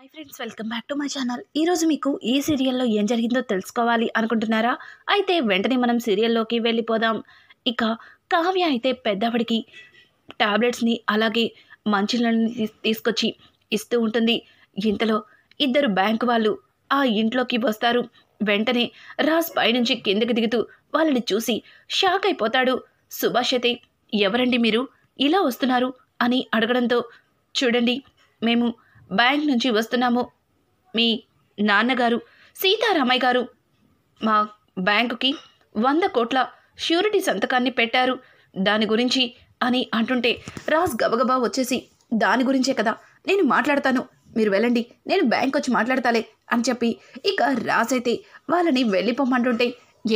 Hi friends, welcome back to my channel. ఈరోజు మీకు ఈ సీరియల్లో ఏం జరిగిందో తెలుసుకోవాలి అనుకుంటున్నారా? అయితే వెంటనే మనం సీరియల్లోకి వెళ్ళిపోదాం. ఇక కావ్య అయితే పెద్దవాడికి టాబ్లెట్స్ని అలాగే మంచినీళ్ళని తీసుకొచ్చి ఇస్తూ ఉంటుంది. ఇంతలో ఇద్దరు బ్యాంకు వాళ్ళు ఆ ఇంట్లోకి వస్తారు. వెంటనే రాజ్ పైనుంచి కిందకి దిగుతూ వాళ్ళని చూసి షాక్ అయిపోతాడు. సుభాష్ అయితే, ఎవరండి మీరు ఇలా వస్తున్నారు అని అడగడంతో, చూడండి మేము బ్యాంక్ నుంచి వస్తున్నాము. మీ నాన్నగారు సీతారామయ్య గారు మా బ్యాంకుకి 100 కోట్ల ష్యూరిటీ సంతకాన్ని పెట్టారు, దాని గురించి అని అంటుంటే రాజ్ గబగబా వచ్చేసి, దాని గురించే కదా నేను మాట్లాడతాను, మీరు వెళ్ళండి, నేను బ్యాంక్ వచ్చి మాట్లాడతాలే అని చెప్పి ఇక రాజ్ అయితే వాళ్ళని వెళ్ళిపోమంటుంటే,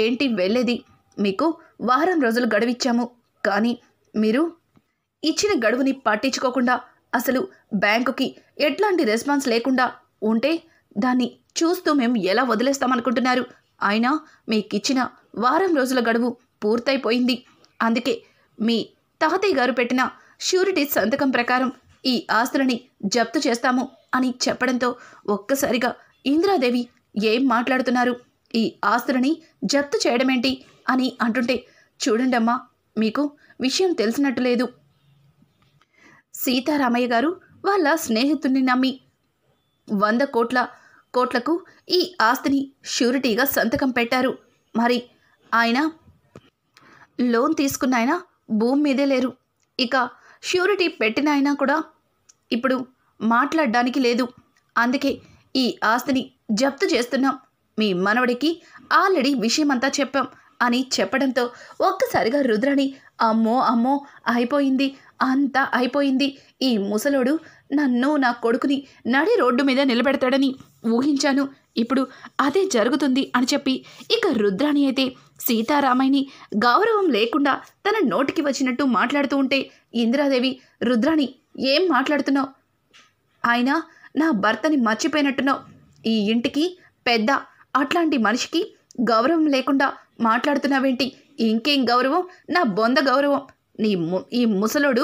ఏంటి వెళ్ళేది, మీకు వారం రోజులు గడువిచ్చాము, కానీ మీరు ఇచ్చిన గడువుని పట్టించుకోకుండా అసలు బ్యాంకుకి ఎట్లాంటి రెస్పాన్స్ లేకుండా ఉంటే దాన్ని చూస్తూ మేము ఎలా వదిలేస్తామనుకుంటున్నారు? అయినా మీకిచ్చిన వారం రోజుల గడువు పూర్తయిపోయింది. అందుకే మీ తాతయ్య గారు పెట్టిన ష్యూరిటీ సంతకం ప్రకారం ఈ ఆస్తులని జప్తు చేస్తాము అని చెప్పడంతో ఒక్కసారిగా ఇందిరాదేవి, ఏం మాట్లాడుతున్నారు, ఈ ఆస్తులని జప్తు చేయడమేంటి అని అంటుంటే, చూడండమ్మా, మీకు విషయం తెలిసినట్టు లేదు. సీతారామయ్య గారు వాళ్ళ స్నేహితుడిని నమ్మి 100 కోట్లకు ఈ ఆస్తిని ష్యూరిటీగా సంతకం పెట్టారు. మరి ఆయన లోన్ తీసుకున్న ఆయన భూమి మీదే లేరు. ఇక ష్యూరిటీ పెట్టిన ఆయన కూడా ఇప్పుడు మాట్లాడడానికి లేదు. అందుకే ఈ ఆస్తిని జప్తు చేస్తున్నాం. మీ మనవడికి ఆల్రెడీ విషయమంతా చెప్పాం అని చెప్పడంతో ఒక్కసారిగా రుద్రాణి, అమ్మో అమ్మో, అయిపోయింది, అంతా అయిపోయింది, ఈ ముసలోడు నన్ను నా కొడుకుని నడి రోడ్డు మీద నిలబెడతాడని ఊహించాను, ఇప్పుడు అదే జరుగుతుంది అని చెప్పి ఇక రుద్రాణి అయితే సీతారామయ్యని గౌరవం లేకుండా తన నోటికి వచ్చినట్టు మాట్లాడుతూ ఉంటే, ఇందిరాదేవి, రుద్రాణి, ఏం మాట్లాడుతున్నావు? ఆయన నా భర్తని మర్చిపోయినట్టున్నావు. ఈ ఇంటికి పెద్ద, అట్లాంటి మనిషికి గౌరవం లేకుండా మాట్లాడుతున్నావేంటి? ఇంకేం గౌరవం, నా బొంద గౌరవం. ఈ ముసలోడు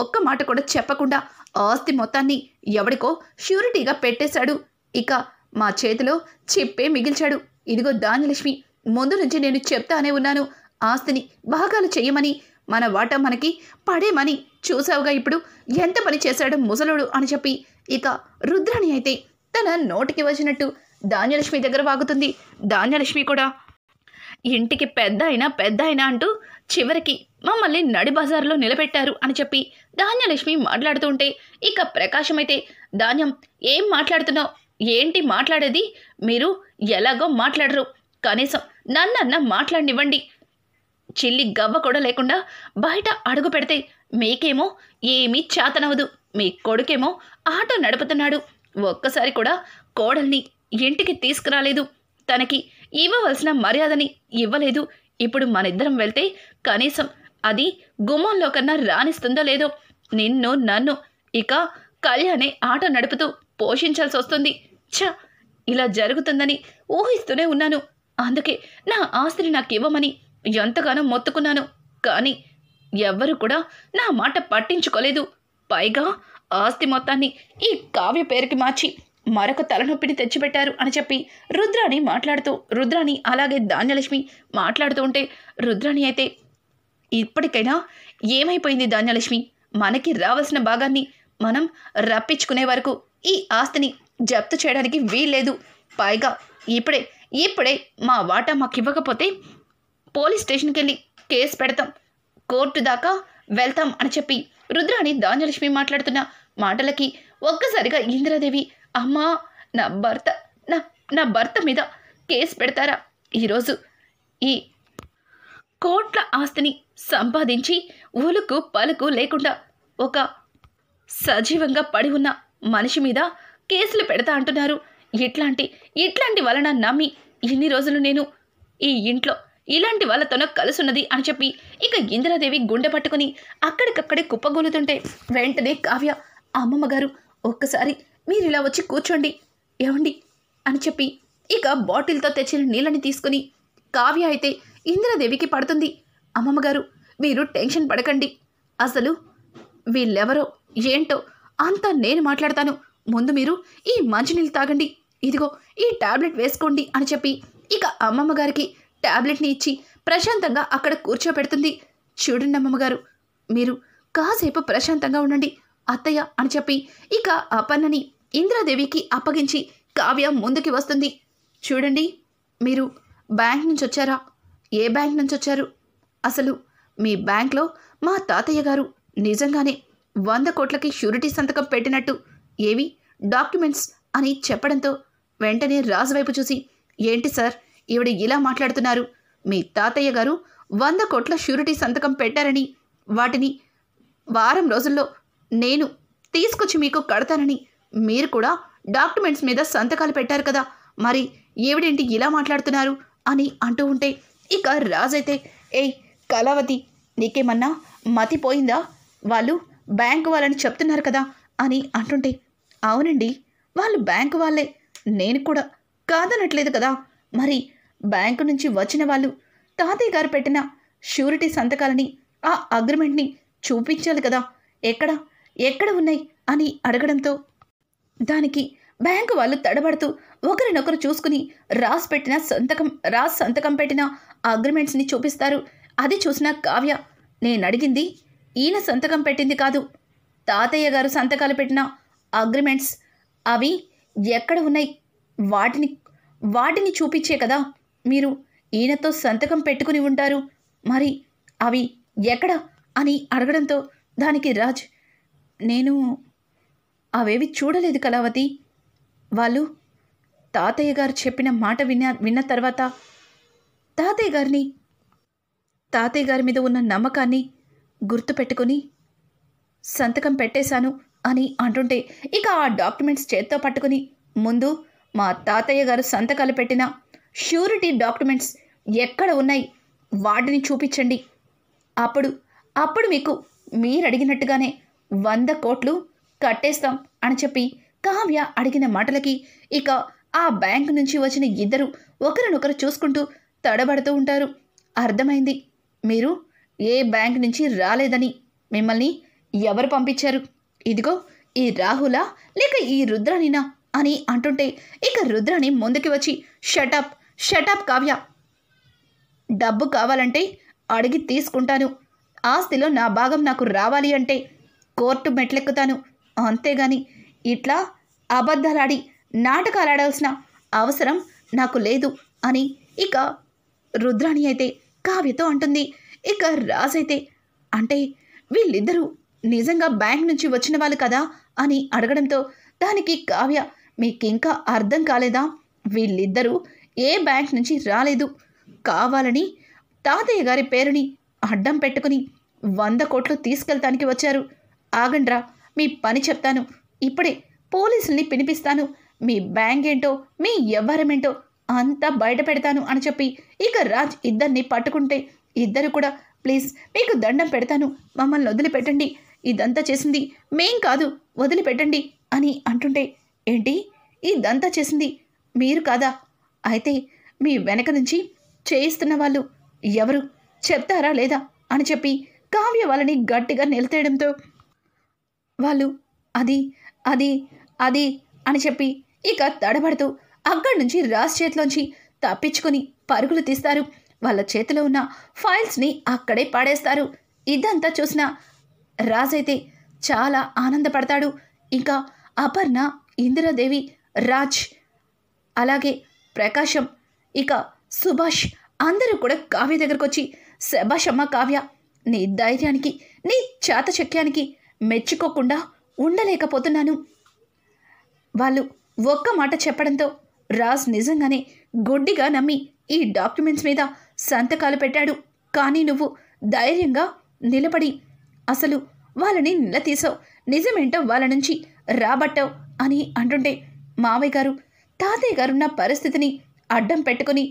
ఒక్క మాట కూడా చెప్పకుండా ఆస్తి మొత్తాన్ని ఎవడికో ష్యూరిటీగా పెట్టేశాడు. ఇక మా చేతిలో చిప్పే మిగిల్చాడు. ఇదిగో ధాన్యలక్ష్మి, ముందు నుంచి నేను చెప్తానే ఉన్నాను, ఆస్తిని భాగాలు చెయ్యమని, మన వాటా మనకి పడేమని. చూసావుగా ఇప్పుడు ఎంత పని చేశాడు ముసలోడు అని చెప్పి ఇక రుద్రాణి అయితే తన నోటికి వచ్చినట్టు ధాన్యలక్ష్మి దగ్గర వాగుతుంది. ధాన్యలక్ష్మి కూడా, ఇంటికి పెద్ద అయినా అంటూ చివరికి మమ్మల్ని నడి బజార్లో నిలబెట్టారు అని చెప్పి ధాన్యలక్ష్మి మాట్లాడుతూ ఉంటే ఇక ప్రకాశం అయితే, ధాన్యం, ఏం మాట్లాడుతున్నావు, ఏంటి మాట్లాడేది, మీరు ఎలాగో మాట్లాడరు, కనీసం నన్నన్నా మాట్లాడనివ్వండి, చిల్లి గవ్వ కూడా లేకుండా బయట అడుగు పెడితే మీకేమో ఏమీ చేతనవదు, మీ కొడుకేమో ఆటో నడుపుతున్నాడు, ఒక్కసారి కూడా కోడల్ని ఇంటికి తీసుకురాలేదు, తనకి ఇవ్వవలసిన మర్యాదని ఇవ్వలేదు, ఇప్పుడు మనిద్దరం వెళ్తే కనీసం అది గుమ్మంలో కన్నా రాణిస్తుందో లేదో, నిన్ను నన్ను ఇక కళ్యాణే ఆటో నడుపుతూ పోషించాల్సి వస్తుంది. ఇలా జరుగుతుందని ఊహిస్తూనే ఉన్నాను. అందుకే నా ఆస్తిని నాకు ఇవ్వమని ఎంతగానో మొత్తుకున్నాను. కానీ ఎవ్వరూ కూడా నా మాట పట్టించుకోలేదు. పైగా ఆస్తి మొత్తాన్ని ఈ కావ్య పేరుకి మార్చి మరొక తలనొప్పిని తెచ్చిపెట్టారు అని చెప్పి రుద్రాణి అలాగే ధాన్యలక్ష్మి మాట్లాడుతూ ఉంటే, రుద్రాణి అయితే, ఇప్పటికైనా ఏమైపోయింది ధాన్యలక్ష్మి, మనకి రావాల్సిన భాగాన్ని మనం రప్పించుకునే వరకు ఈ ఆస్తిని జప్తు చేయడానికి వీల్లేదు. పైగా ఇప్పుడే మా వాటా మాకు ఇవ్వకపోతే పోలీస్ స్టేషన్కి వెళ్ళి కేసు పెడతాం, కోర్టు దాకా వెళ్తాం అని చెప్పి రుద్రాణి ధాన్యలక్ష్మి మాట్లాడుతున్న మాటలకి ఒక్కసారిగా ఇందిరాదేవి, అమ్మా, నా భర్త మీద కేసు పెడతారా? ఈరోజు ఈ కోట్ల ఆస్తిని సంపాదించి ఉలుకు పలుకు లేకుండా ఒక సజీవంగా పడి ఉన్న మనిషి మీద కేసులు పెడతా అంటున్నారు. ఇట్లాంటి వలన నమ్మి ఇన్ని రోజులు నేను ఈ ఇంట్లో ఇలాంటి వాళ్ళతోనో కలుసున్నది అని చెప్పి ఇక ఇందిరాదేవి గుండె పట్టుకుని అక్కడికక్కడే కుప్పగూలుతుంటే, వెంటనే కావ్య, అమ్మమ్మ గారు, ఒక్కసారి మీరు ఇలా వచ్చి కూర్చోండి, ఏమండి అని చెప్పి ఇక బాటిల్తో తెచ్చిన నీళ్ళని తీసుకుని కావ్య అయితే ఇందిరాదేవికి పడుతుంది. అమ్మమ్మగారు, మీరు టెన్షన్ పడకండి, అసలు వీళ్ళెవరో ఏంటో అంతా నేను మాట్లాడతాను, ముందు మీరు ఈ మంచినీళ్ళు తాగండి, ఇదిగో ఈ టాబ్లెట్ వేసుకోండి అని చెప్పి ఇక అమ్మమ్మ గారికి టాబ్లెట్ని ఇచ్చి ప్రశాంతంగా అక్కడ కూర్చోపెడుతుంది. చూడండి అమ్మమ్మగారు, మీరు కాసేపు ప్రశాంతంగా ఉండండి అత్తయ్య అని చెప్పి ఇక అపర్ణని ఇంద్రాదేవికి అప్పగించి కావ్య ముందుకి వస్తుంది. చూడండి, మీరు బ్యాంక్ నుంచి వచ్చారా? ఏ బ్యాంక్ నుంచి వచ్చారు? అసలు మీ బ్యాంక్లో మా తాతయ్య గారు నిజంగానే 100 కోట్లకి షూరిటీ సంతకం పెట్టినట్టు ఏవి డాక్యుమెంట్స్ అని చెప్పడంతో వెంటనే రాజు వైపు చూసి, ఏంటి సార్ ఈవిడ ఇలా మాట్లాడుతున్నారు? మీ తాతయ్య గారు 100 కోట్ల షూరిటీ సంతకం పెట్టారని, వాటిని వారం రోజుల్లో నేను తీసుకొచ్చి మీకు కడతానని మీరు కూడా డాక్యుమెంట్స్ మీద సంతకాలు పెట్టారు కదా, మరి ఏవిడేంటి ఇలా మాట్లాడుతున్నారు అని అంటూ ఉంటే ఇక రాజైతే, ఏయ్ కళావతి, నీకేమన్నా మతిపోయిందా? వాళ్ళు బ్యాంకు వాళ్ళని చెప్తున్నారు కదా అని అంటుంటే, అవునండి వాళ్ళు బ్యాంకు వాళ్ళే, నేను కూడా కాదనట్లేదు కదా, మరి బ్యాంకు నుంచి వచ్చిన వాళ్ళు తాతయ్య గారు పెట్టిన షూరిటీ సంతకాలని ఆ అగ్రిమెంట్ని చూపించాలి కదా, ఎక్కడ ఉన్నాయి అని అడగడంతో దానికి బ్యాంకు వాళ్ళు తడబడుతూ ఒకరినొకరు చూసుకుని రాజ్ సంతకం పెట్టిన అగ్రిమెంట్స్ని చూపిస్తారు. అది చూసిన కావ్య, నేను అడిగింది ఈయన సంతకం పెట్టింది కాదు, తాతయ్య గారు సంతకాలు పెట్టిన అగ్రిమెంట్స్, అవి ఎక్కడ ఉన్నాయి? వాటిని చూపించే కదా మీరు ఈయనతో సంతకం పెట్టుకుని ఉంటారు, మరి అవి ఎక్కడ అని అడగడంతో దానికి రాజ్, నేను అవేవి చూడలేదు కళావతి, వాళ్ళు తాతయ్య గారు చెప్పిన మాట విన్న తర్వాత తాతయ్య గారి మీద ఉన్న నమ్మకాన్ని గుర్తుపెట్టుకుని సంతకం పెట్టేశాను అని అంటుంటే ఇక ఆ డాక్యుమెంట్స్ చేత్తో పట్టుకుని, ముందు మా తాతయ్య గారు సంతకాలు పెట్టిన షూరిటీ డాక్యుమెంట్స్ ఎక్కడ ఉన్నాయి వాటిని చూపించండి, అప్పుడు మీకు మీరు అడిగినట్టుగానే 100 కోట్లు కట్టేస్తాం అని చెప్పి కావ్య అడిగిన మాటలకి ఇక ఆ బ్యాంకు నుంచి వచ్చిన ఇద్దరు ఒకరినొకరు చూసుకుంటూ తడబడుతూ ఉంటారు. అర్థమైంది, మీరు ఏ బ్యాంక్ నుంచి రాలేదని, మిమ్మల్ని ఎవరు పంపించారు? ఇదిగో ఈ రాహులా లేక ఈ రుద్రాణినా అని అంటుంటే ఇక రుద్రాణి ముందుకి వచ్చి, షటప్ కావ్య, డబ్బు కావాలంటే అడిగి తీసుకుంటాను, ఆస్తిలో నా భాగం నాకు రావాలి అంటే కోర్టు మెట్లెక్కుతాను, అంతేగాని ఇట్లా అబద్ధాలాడి నాటకాలాడాల్సిన అవసరం నాకు లేదు అని ఇక రుద్రాణి అయితే కావ్యతో అంటుంది. ఇక రాజైతే, అంటే వీళ్ళిద్దరూ నిజంగా బ్యాంక్ నుంచి వచ్చిన వాళ్ళు కదా అని అడగడంతో దానికి కావ్య, మీకింకా అర్థం కాలేదా? వీళ్ళిద్దరూ ఏ బ్యాంక్ నుంచి రాలేదు, కావాలని తాతయ్య గారి పేరుని అడ్డం పెట్టుకుని 100 కోట్లు తీసుకెళ్తానికి వచ్చారు. ఆగండ్రా, మీ పని చెప్తాను, ఇప్పుడే పోలీసుల్ని పిలిపిస్తాను, మీ బ్యాంక్ ఏంటో మీ వ్యవహారమేంటో అంతా బయట పెడతాను అని చెప్పి ఇక రాజ్ ఇద్దరిని పట్టుకుంటే ఇద్దరు కూడా, ప్లీజ్ మీకు దండం పెడతాను, మమ్మల్ని వదిలిపెట్టండి, ఇదంతా చేసింది మేం కాదు, వదిలిపెట్టండి అని అంటుంటే, ఏంటి ఇదంతా చేసింది మీరు కాదా? అయితే మీ వెనక నుంచి చేయిస్తున్న వాళ్ళు ఎవరు చెప్తారా లేదా అని చెప్పి కావ్య వాళ్ళని గట్టిగా నిలతేయడంతో వాళ్ళు అది అని చెప్పి ఇక తడబడుతూ అక్కడి నుంచి రాజ్ చేతిలోంచి తప్పించుకొని పరుగులు తీస్తారు. వాళ్ళ చేతిలో ఉన్న ఫైల్స్ని అక్కడే పడేస్తారు. ఇదంతా చూసిన రాజ్ అయితే చాలా ఆనందపడతాడు. ఇంకా అపర్ణ, ఇందిరాదేవి, రాజ్, అలాగే ప్రకాశం, ఇక సుభాష్ అందరూ కూడా కావ్య దగ్గరకు వచ్చి, శభాష్ అమ్మ కావ్య, నీ ధైర్యానికి నీ చాతచక్యానికి మెచ్చుకోకుండా ఉండలేకపోతున్నాను. వాళ్ళు ఒక్క మాట చెప్పడంతో రాజ్ నిజంగానే గుడ్డిగా నమ్మి ఈ డాక్యుమెంట్స్ మీద సంతకాలు పెట్టాడు. కానీ నువ్వు ధైర్యంగా నిలబడి అసలు వాళ్ళని నిలదీసావు, నిజమేంటో వాళ్ళ నుంచి రాబట్టావు అని అంటుంటే, మావయ్య గారు, తాతయ్య గారున్న పరిస్థితిని అడ్డం పెట్టుకుని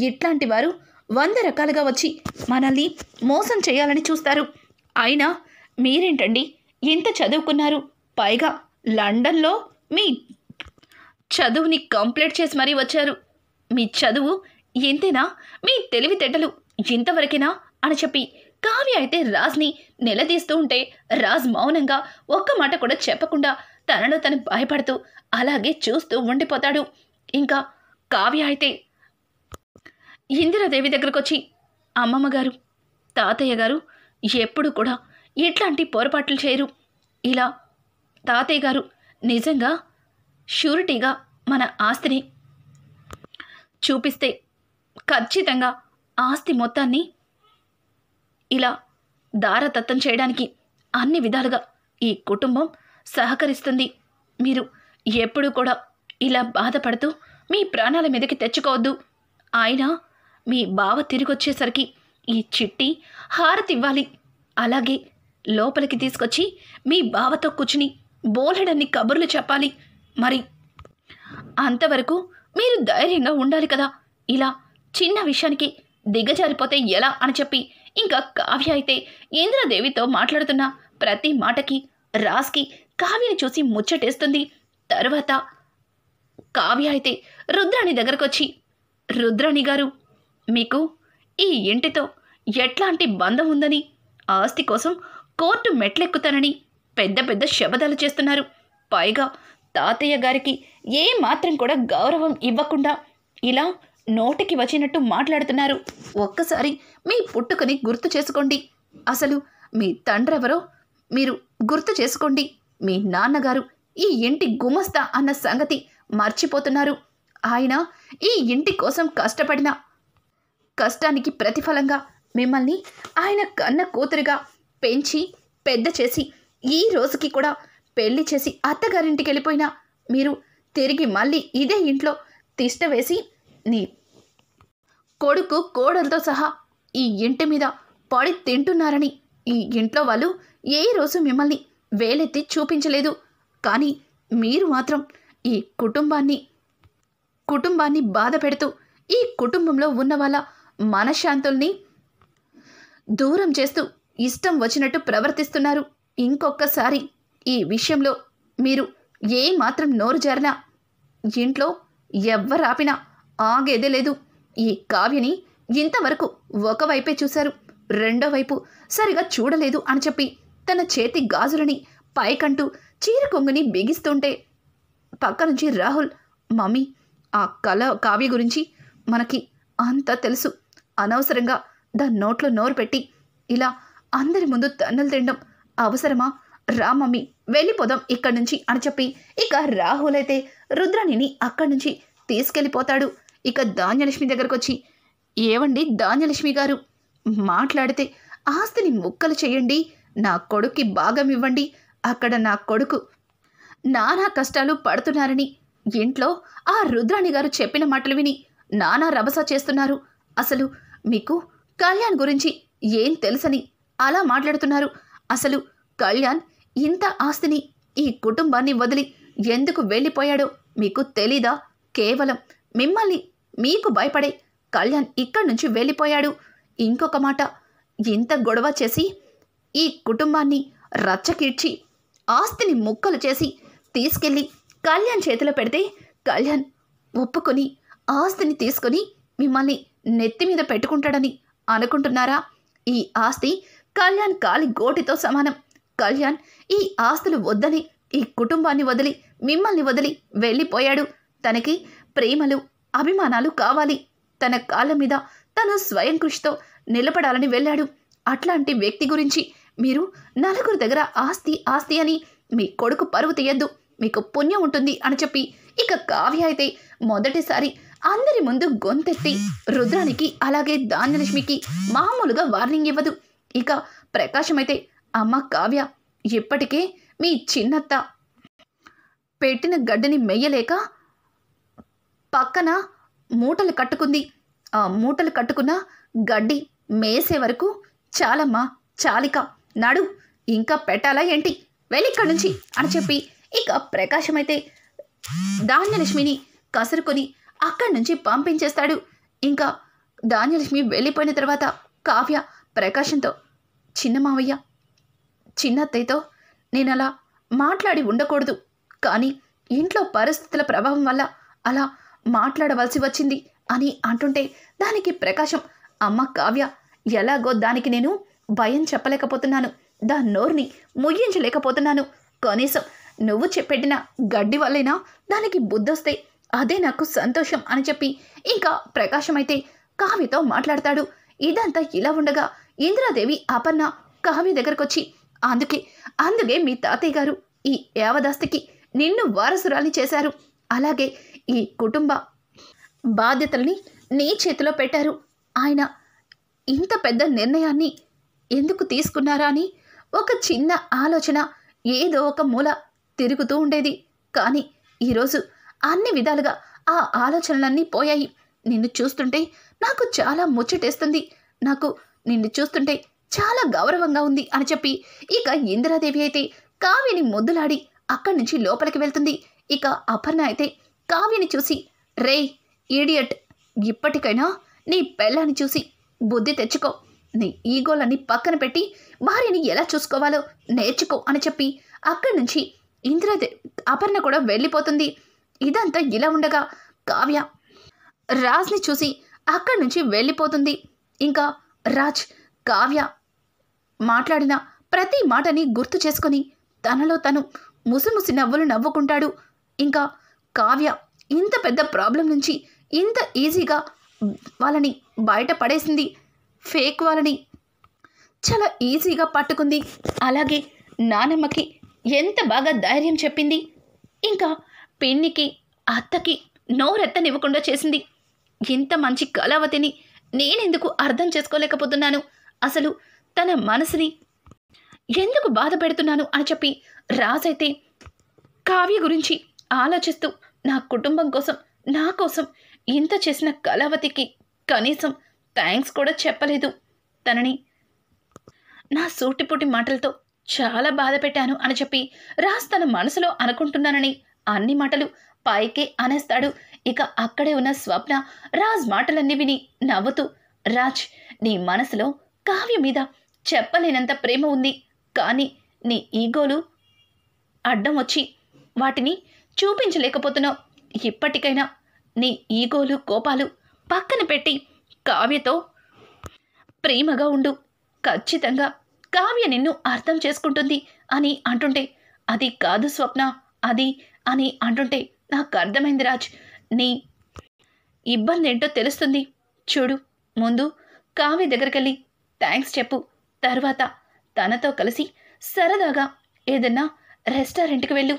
ఇట్లాంటి వారు 100 రకాలుగా వచ్చి మనల్ని మోసం చేయాలని చూస్తారు. అయినా మీరేంటండి ఇంత చదువుకున్నారు, పైగా లండన్లో మీ చదువుని కంప్లీట్ చేసి మరీ వచ్చారు, మీ చదువు ఇంతేనా, మీ తెలివితేటలు ఇంతవరకేనా అని చెప్పి కావ్య అయితే రాజ్ని నిలదీస్తూ ఉంటే రాజ్ మౌనంగా ఒక్క మాట కూడా చెప్పకుండా తనలో తను భయపడుతూ అలాగే చూస్తూ ఉండిపోతాడు. ఇంకా కావ్య అయితే ఇందిరాదేవి దగ్గరకు వచ్చి, అమ్మమ్మ గారు, తాతయ్య గారు ఎప్పుడు కూడా ఇట్లాంటి పొరపాట్లు చేయరు. ఇలా తాతయ్య గారు నిజంగా షూరిటీగా మన ఆస్తిని చూపిస్తే ఖచ్చితంగా ఆస్తి మొత్తాన్ని ఇలా దారదత్తం చేయడానికి అన్ని విధాలుగా ఈ కుటుంబం సహకరిస్తుంది. మీరు ఎప్పుడూ కూడా ఇలా బాధపడుతూ మీ ప్రాణాల మీదకి తెచ్చుకోవద్దు. ఆయన మీ బావ తిరిగొచ్చేసరికి ఈ చిట్టి హారతి ఇవ్వాలి. అలాగే లోపలికి తీసుకొచ్చి మీ బావతో కూర్చుని బోలెడన్ని కబుర్లు చెప్పాలి. మరి అంతవరకు మీరు ధైర్యంగా ఉండాలి కదా. ఇలా చిన్న విషయానికి దిగజారిపోతే ఎలా అని చెప్పి ఇంకా కావ్య అయితే ఇంద్రదేవితో మాట్లాడుతున్న ప్రతి మాటకి రాజ్కి కావ్యని చూసి ముచ్చటేస్తుంది. తరువాత కావ్య అయితే రుద్రాణి దగ్గరకు వచ్చి, రుద్రాణి గారు, మీకు ఈ ఇంటితో ఎట్లాంటి బంధం ఉందని, ఆస్తి కోసం కోర్టు మెట్లెక్కుతానని పెద్ద పెద్ద శబదాలు చేస్తున్నారు. పైగా తాతయ్య గారికి ఏ మాత్రం కూడా గౌరవం ఇవ్వకుండా ఇలా నోటికి వచ్చినట్టు మాట్లాడుతున్నారు. ఒక్కసారి మీ పుట్టుకని గుర్తు చేసుకోండి. అసలు మీ తండ్రెవరో మీరు గుర్తు చేసుకోండి. మీ నాన్నగారు ఈ ఇంటి గుమస్తా అన్న సంగతి మర్చిపోతున్నారు. ఆయన ఈ ఇంటి కోసం కష్టపడిన కష్టానికి ప్రతిఫలంగా మిమ్మల్ని ఆయన కన్న కూతురుగా పెంచి పెద్ద చేసి ఈ రోజుకి కూడా పెళ్లి చేసి అత్తగారింటికి వెళ్ళిపోయినా మీరు తిరిగి మళ్ళీ ఇదే ఇంట్లో తిష్ట వేసి నీ కొడుకు కోడలతో సహా ఈ ఇంటి మీద పడి తింటున్నారని ఈ ఇంట్లో వాళ్ళు ఏ రోజు మిమ్మల్ని వేలెత్తి చూపించలేదు. కానీ మీరు మాత్రం ఈ కుటుంబాన్ని బాధ పెడుతూ ఈ కుటుంబంలో ఉన్న వాళ్ళ మనశ్శాంతుల్ని దూరం చేస్తూ ఇష్టం వచ్చినట్టు ప్రవర్తిస్తున్నారు. ఇంకొకసారి ఈ విషయంలో మీరు ఏ మాత్రం నోరు జారినా ఇంట్లో ఎవ్వరాపినా ఆగేదే లేదు. ఈ కావ్యని ఇంతవరకు ఒకవైపే చూశారు, రెండో వైపు సరిగా చూడలేదు అని చెప్పి తన చేతి గాజులని పైకంటూ చీర కొంగుని బిగిస్తుంటే పక్క నుంచి రాహుల్, మమ్మీ, ఆ కావ్య గురించి మనకి అంతా తెలుసు. అనవసరంగా దాని నోట్లో నోరు పెట్టి ఇలా అందరి ముందు తన్నులు తినడం అవసరమా? రా మమ్మీ, వెళ్ళిపోదాం ఇక్కడి నుంచి అని చెప్పి ఇక రాహుల్ అయితే రుద్రాణిని అక్కడి నుంచి తీసుకెళ్ళిపోతాడు. ఇక ధాన్యలక్ష్మి దగ్గరకు వచ్చి, ఏవండి ధాన్యలక్ష్మి గారు, మాట్లాడితే ఆస్తిని ముక్కలు చేయండి, నా కొడుక్కి భాగం ఇవ్వండి. అక్కడ నా కొడుకు నానా కష్టాలు పడుతున్నారని ఇంట్లో ఆ రుద్రాణి గారు చెప్పిన మాటలు విని నానా రభస చేస్తున్నారు. అసలు మీకు కళ్యాణ్ గురించి ఏం తెలుసని అలా మాట్లాడుతున్నారు? అసలు కళ్యాణ్ ఇంత ఆస్తిని ఈ కుటుంబాన్ని వదిలి ఎందుకు వెళ్ళిపోయాడో మీకు తెలీదా? కేవలం మిమ్మల్ని మీకు భయపడే కళ్యాణ్ ఇక్కడి నుంచి వెళ్ళిపోయాడు. ఇంకొక మాట, ఇంత గొడవ చేసి ఈ కుటుంబాన్ని రచ్చకీడ్చి ఆస్తిని ముక్కలు చేసి తీసుకెళ్ళి కళ్యాణ్ చేతిలో పెడితే కళ్యాణ్ ఒప్పుకొని ఆస్తిని తీసుకొని మిమ్మల్ని నెత్తి మీద పెట్టుకుంటాడని అనుకుంటున్నారా? ఈ ఆస్తి కళ్యాణ్ కాలి గోటితో సమానం. కళ్యాణ్ ఈ ఆస్తులు వద్దని ఈ కుటుంబాన్ని వదిలి మిమ్మల్ని వదిలి వెళ్ళిపోయాడు. తనకి ప్రేమలు అభిమానాలు కావాలి. తన కాళ్ళ మీద తను స్వయం కృషితో నిలబడాలని వెళ్ళాడు. అట్లాంటి వ్యక్తి గురించి మీరు నలుగురు దగ్గర ఆస్తి ఆస్తి అని మీ కొడుకు పరువు తీయద్దు, మీకు పుణ్యం ఉంటుంది అని చెప్పి ఇక కావ్య అయితే మొదటిసారి అందరి ముందు గొంతెత్తి రుద్రానికి అలాగే ధాన్యలక్ష్మికి మామూలుగా వార్నింగ్ ఇవ్వదు. ఇక ప్రకాశం అయితే, అమ్మ కావ్య, ఇప్పటికే మీ చిన్నత్త పెట్టిన గడ్డిని మెయ్యలేక పక్కన మూటలు కట్టుకుంది. ఆ మూటలు కట్టుకున్న గడ్డి మేసే వరకు చాలమ్మా, చాలిక, నడు, ఇంకా పెట్టాలా ఏంటి, వెళ్ళిక్కడి నుంచి అని చెప్పి ఇక ప్రకాశం అయితే ధాన్యలక్ష్మిని కసురుకొని అక్కడి నుంచి పంపించేస్తాడు. ఇంకా ధాన్యలక్ష్మి వెళ్ళిపోయిన తర్వాత కావ్య ప్రకాశంతో, చిన్న మావయ్య, చిన్నత్తయ్యతో నేను అలా మాట్లాడి ఉండకూడదు, కానీ ఇంట్లో పరిస్థితుల ప్రభావం వల్ల అలా మాట్లాడవలసి వచ్చింది అని అంటుంటే దానికి ప్రకాశం, అమ్మ కావ్య, ఎలాగో దానికి నేను భయం చెప్పలేకపోతున్నాను, దాని నోరుని ముయ్యించలేకపోతున్నాను, కనీసం నువ్వు చెప్పెట్టిన గడ్డి వల్లేనా దానికి బుద్ధొస్తే అదే నాకు సంతోషం అని చెప్పి ఇంకా ప్రకాశం అయితే కావ్యతో మాట్లాడతాడు. ఇదంతా ఇలా ఉండగా ఇందిరాదేవి అపర్ణ కావ్య దగ్గరకొచ్చి అందుకే మీ తాతయ్య గారు ఈ యావదాస్తికి నిన్ను వారసురాల్ని చేశారు. అలాగే ఈ కుటుంబ బాధ్యతల్ని నీ చేతిలో పెట్టారు. ఆయన ఇంత పెద్ద నిర్ణయాన్ని ఎందుకు తీసుకున్నారా అని ఒక చిన్న ఆలోచన ఏదో ఒక మూల తిరుగుతూ ఉండేది. కానీ ఈరోజు అన్ని విధాలుగా ఆ ఆలోచనలన్నీ పోయాయి. నిన్ను చూస్తుంటే నాకు చాలా ముచ్చటేస్తుంది. నాకు నిన్ను చూస్తుంటే చాలా గౌరవంగా ఉంది అని చెప్పి ఇక ఇందిరాదేవి అయితే కావ్యని ముద్దులాడి అక్కడి నుంచి లోపలికి వెళ్తుంది. ఇక అపర్ణ అయితే కావ్యని చూసి, రే ఈడియట్, ఇప్పటికైనా నీ పెళ్ళాన్ని చూసి బుద్ధి తెచ్చుకో. నీ ఈగోలన్నీ పక్కన పెట్టి భార్యని ఎలా చూసుకోవాలో నేర్చుకో అని చెప్పి అక్కడి నుంచి అపర్ణ కూడా వెళ్ళిపోతుంది. ఇదంతా ఇలా ఉండగా కావ్య రాజ్ని చూసి అక్కడి నుంచి వెళ్ళిపోతుంది. ఇంకా రాజ్ కావ్య మాట్లాడిన ప్రతి మాటని గుర్తు చేసుకొని తనలో తను ముసిముసి నవ్వులు నవ్వుకుంటాడు. ఇంకా కావ్య ఇంత పెద్ద ప్రాబ్లం నుంచి ఇంత ఈజీగా వాళ్ళని బయట పడేసింది. ఫేక్ వాళ్ళని చాలా ఈజీగా పట్టుకుంది. అలాగే నానమ్మకి ఎంత బాగా ధైర్యం చెప్పింది. ఇంకా పిన్నికి అత్తకి నోరెత్తనివ్వకుండా చేసింది. ఇంత మంచి కళావతిని నేనెందుకు అర్థం చేసుకోలేకపోతున్నాను, అసలు తన మనసుని ఎందుకు బాధ పెడుతున్నాను అని చెప్పి రాజైతే కావ్య గురించి ఆలోచిస్తూ నా కుటుంబం కోసం నా కోసం ఇంత చేసిన కళావతికి కనీసం థ్యాంక్స్ కూడా చెప్పలేదు. తనని నా సూటిపుటి మాటలతో చాలా బాధ పెట్టాను అని చెప్పి రాజ్ తన మనసులో అనుకుంటున్నానని అన్ని మాటలు పైకే అనేస్తాడు. ఇక అక్కడే ఉన్న స్వప్న రాజ్ మాటలన్నీ విని నవ్వుతూ, రాజ్, నీ మనసులో కావ్య మీద చెప్పలేనంత ప్రేమ ఉంది. కానీ నీ ఈగోలు అడ్డం వచ్చి వాటిని చూపించలేకపోతున్నావు. ఇప్పటికైనా నీ ఈగోలు కోపాలు పక్కన పెట్టి కావ్యతో ప్రేమగా ఉండు. ఖచ్చితంగా కావ్య నిన్ను అర్థం చేసుకుంటుంది అని అంటుంటే, అది కాదు స్వప్న, అది అని అంటుంటే నాకు అర్థమైంది రాజ్, నీ ఇబ్బంది ఏంటో తెలుస్తుంది. చూడు, ముందు కావ్య దగ్గరికెళ్ళి థ్యాంక్స్ చెప్పు. తర్వాత తనతో కలిసి సరదాగా ఏదన్నా రెస్టారెంట్కి వెళ్ళు.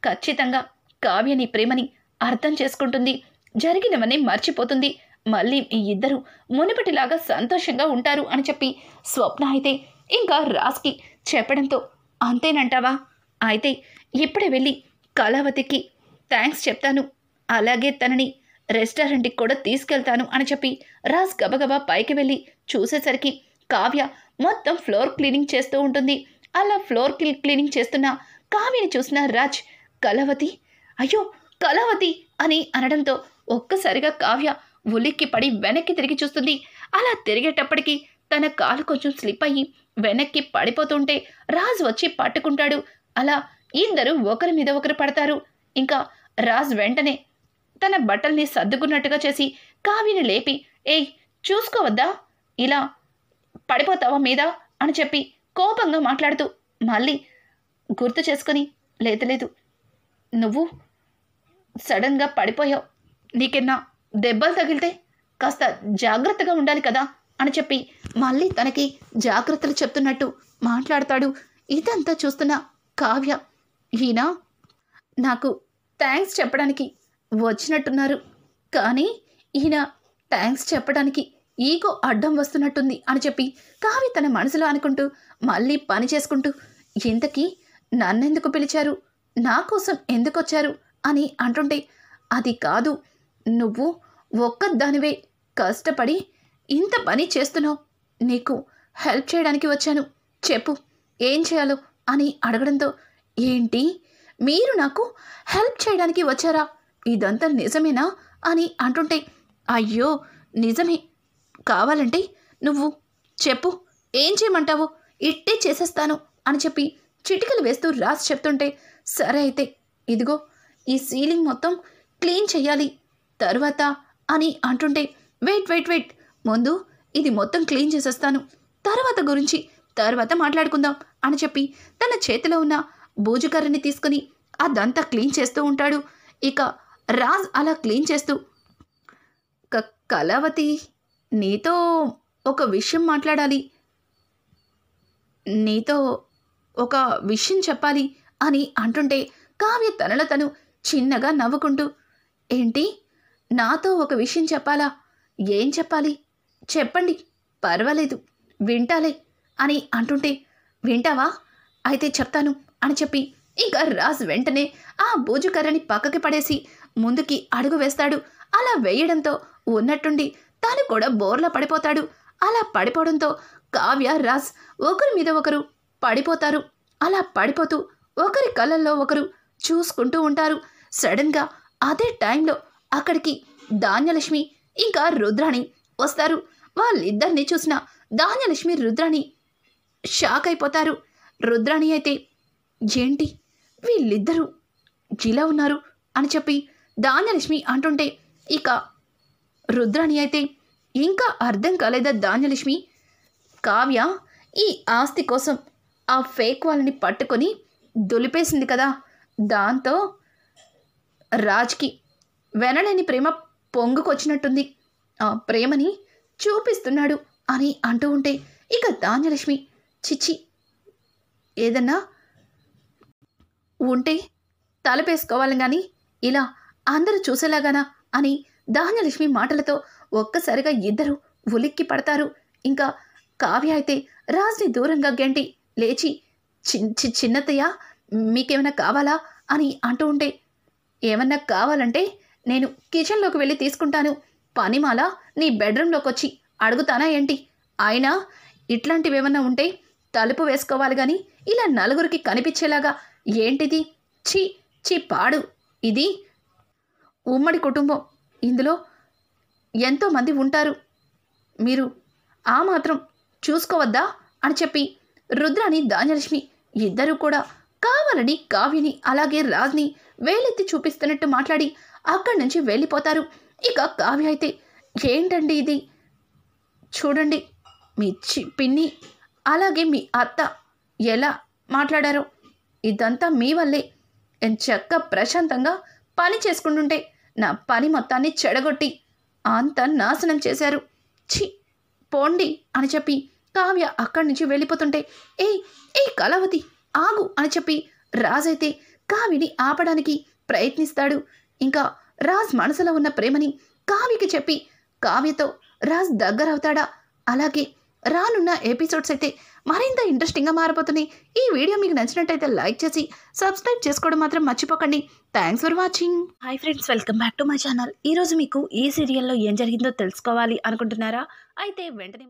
ఖచ్చితంగా కావ్య నీ ప్రేమని అర్థం చేసుకుంటుంది. జరిగినవన్నీ మర్చిపోతుంది. మళ్ళీ ఈ ఇద్దరు మునుపటిలాగా సంతోషంగా ఉంటారు అని చెప్పి స్వప్న అయితే ఇంకా రాజ్కి చెప్పడంతో, అంతేనంటావా? అయితే ఇప్పుడే వెళ్ళి కళావతికి థ్యాంక్స్ చెప్తాను. అలాగే తనని రెస్టారెంట్కి కూడా తీసుకెళ్తాను అని చెప్పి రాజ్ గబగబా పైకి వెళ్ళి చూసేసరికి కావ్య మొత్తం ఫ్లోర్ క్లీనింగ్ చేస్తూ ఉంటుంది. అలా ఫ్లోర్ క్లీనింగ్ చేస్తున్న కావ్యని చూసిన రాజ్, కళావతి, అయ్యో కళావతి అని అనడంతో ఒక్కసారిగా కావ్య ఉలిక్కి పడి వెనక్కి తిరిగి చూస్తుంది. అలా తిరిగేటప్పటికి తన కాలు కొంచెం స్లిప్ అయ్యి వెనక్కి పడిపోతుంటే రాజ్ వచ్చి పట్టుకుంటాడు. అలా ఇద్దరు ఒకరి మీద ఒకరు పడతారు. ఇంకా రాజ్ వెంటనే తన బట్టల్ని సర్దుకున్నట్టుగా చేసి కావ్యని లేపి, ఏయ్ చూసుకోవద్దా, ఇలా పడిపోతావా మీద అని చెప్పి కోపంగా మాట్లాడుతూ మళ్ళీ గుర్తు చేసుకుని, లేదు నువ్వు సడన్గా పడిపోయావు, నీకెన్నా దెబ్బలు తగిలితే కాస్త జాగ్రత్తగా ఉండాలి కదా అని చెప్పి మళ్ళీ తనకి జాగ్రత్తలు చెప్తున్నట్టు మాట్లాడతాడు. ఇదంతా చూస్తున్న కావ్య, ఈయన నాకు థ్యాంక్స్ చెప్పడానికి వచ్చినట్టున్నారు, కానీ ఈయన థ్యాంక్స్ చెప్పడానికి ఈగో అడ్డం వస్తున్నట్టుంది అని చెప్పి కావ్య తన మనసులో అనుకుంటూ మళ్ళీ పని చేసుకుంటూ, ఇంతకీ నన్నెందుకు పిలిచారు, నా కోసం ఎందుకు వచ్చారు అని అంటుంటే, అది కాదు, నువ్వు ఒక్కదానివే కష్టపడి ఇంత పని చేస్తున్నావు, నీకు హెల్ప్ చేయడానికి వచ్చాను, చెప్పు ఏం చేయాలో అని అడగడంతో, ఏంటి మీరు నాకు హెల్ప్ చేయడానికి వచ్చారా, ఇదంతా నిజమేనా అని అంటుంటే, అయ్యో నిజమే, కావాలంటే నువ్వు చెప్పు ఏం చేయమంటావు, ఇట్టే చేసేస్తాను అని చెప్పి చిటికలు వేస్తూ రాజ్ చెప్తుంటే, సరే అయితే ఇదిగో ఈ సీలింగ్ మొత్తం క్లీన్ చెయ్యాలి తర్వాత అని అంటుంటే, వెయిట్ ముందు ఇది మొత్తం క్లీన్ చేసేస్తాను, తర్వాత మాట్లాడుకుందాం అని చెప్పి తన చేతిలో ఉన్న బూజుకర్రని తీసుకుని అదంతా క్లీన్ చేస్తూ ఉంటాడు. ఇక రాజ్ అలా క్లీన్ చేస్తూ, కళావతి, నీతో ఒక విషయం మాట్లాడాలి, నీతో ఒక విషయం చెప్పాలి అని అంటుంటే కావ్య తనలో తను చిన్నగా నవ్వుకుంటూ, ఏంటి, నాతో ఒక విషయం చెప్పాలా? ఏం చెప్పాలి? చెప్పండి, పర్వాలేదు, వింటాలే అని అంటుంటే, వింటావా? అయితే చెప్తాను అని చెప్పి ఇంకా రాజ్ వెంటనే ఆ బూజుకర్రని పక్కకి పడేసి ముందుకి అడుగు వేస్తాడు. అలా వేయడంతో ఉన్నట్టుండి తాను కూడా బోర్లా పడిపోతాడు. అలా పడిపోవడంతో కావ్య, రాజ్ ఒకరి మీద ఒకరు పడిపోతారు. అలా పడిపోతూ ఒకరి కళ్ళల్లో ఒకరు చూసుకుంటూ ఉంటారు. సడన్గా అదే టైంలో అక్కడికి ధాన్యలక్ష్మి ఇంకా రుద్రాణి వస్తారు. వాళ్ళిద్దరిని చూసిన ధాన్యలక్ష్మి, రుద్రాణి షాక్ అయిపోతారు. రుద్రాణి అయితే, ఏంటి వీళ్ళిద్దరూ ఇలా ఉన్నారు అని చెప్పి ధాన్యలక్ష్మి అంటుంటే, ఇక రుద్రాణి అయితే, ఇంకా అర్థం కాలేదా ధాన్యలక్ష్మి? కావ్య ఈ ఆస్తి కోసం ఆ ఫేక్ వాళ్ళని పట్టుకొని దులిపేసింది కదా, దాంతో రాజ్కి వెనలేని ప్రేమ పొంగుకొచ్చినట్టుంది, ఆ ప్రేమని చూపిస్తున్నాడు అని అంటూ ఉంటే, ఇక ధాన్యలక్ష్మి, చిచ్చి, ఏదన్నా ఉంటే తలపేసుకోవాలి కానీ ఇలా అందరూ చూసేలాగానా అని ధాన్యలక్ష్మి మాటలతో ఒక్కసారిగా ఇద్దరు ఉలిక్కి పడతారు. ఇంకా కావ్య అయితే రాజ్ని దూరంగా గెంటి లేచి, చిన్నతయ్య, మీకేమైనా కావాలా అని అంటూ ఉంటే, ఏమన్నా కావాలంటే నేను కిచెన్లోకి వెళ్ళి తీసుకుంటాను, పనిమాల నీ బెడ్రూమ్లోకి వచ్చి అడుగుతానా ఏంటి? అయినా ఇట్లాంటివేమన్నా ఉంటే తలుపు వేసుకోవాలి కానీ ఇలా నలుగురికి కనిపించేలాగా ఏంటిది? చి చి పాడు, ఇది ఉమ్మడి కుటుంబం, ఇందులో ఎంతోమంది ఉంటారు, మీరు ఆ మాత్రం చూసుకోవద్దా అని చెప్పి రుద్రాని, ధాన్యలక్ష్మి ఇద్దరూ కూడా కావాలని కావ్యని అలాగే రాజ్ని వేలెత్తి చూపిస్తున్నట్టు మాట్లాడి అక్కడి నుంచి వెళ్ళిపోతారు. ఇక కావ్య అయితే, ఏంటండి ఇది, చూడండి మీ పిన్ని అలాగే మీ అత్త ఎలా మాట్లాడారో, ఇదంతా మీ వల్లే. ఎంచక్క ప్రశాంతంగా పని చేసుకుంటుంటే నా పని మొత్తాన్ని చెడగొట్టి అంత నాశనం చేశారు, ఛీ పోండి అని చెప్పి కావ్య అక్కడి నుంచి వెళ్ళిపోతుంటే, ఏ కళావతి, ఆగు అని చెప్పి రాజ్ అయితే కావ్యని ఆపడానికి ప్రయత్నిస్తాడు. ఇంకా రాజ్ మనసులో ఉన్న ప్రేమని కావ్యకి చెప్పి కావ్యతో రాజ్ దగ్గరవుతాడా? అలాగే రానున్న ఎపిసోడ్స్ అయితే మరింత ఇంట్రెస్టింగ్గా మారిపోతున్నాయి. ఈ వీడియో మీకు నచ్చినట్టయితే లైక్ చేసి సబ్స్క్రైబ్ చేసుకోవడం మాత్రం మర్చిపోకండి. Thanks for watching. Hi friends, welcome back to my channel. ఈరోజు మీకు ఈ సీరియల్లో ఏం జరిగిందో తెలుసుకోవాలి అనుకుంటున్నారా? అయితే వెంటనే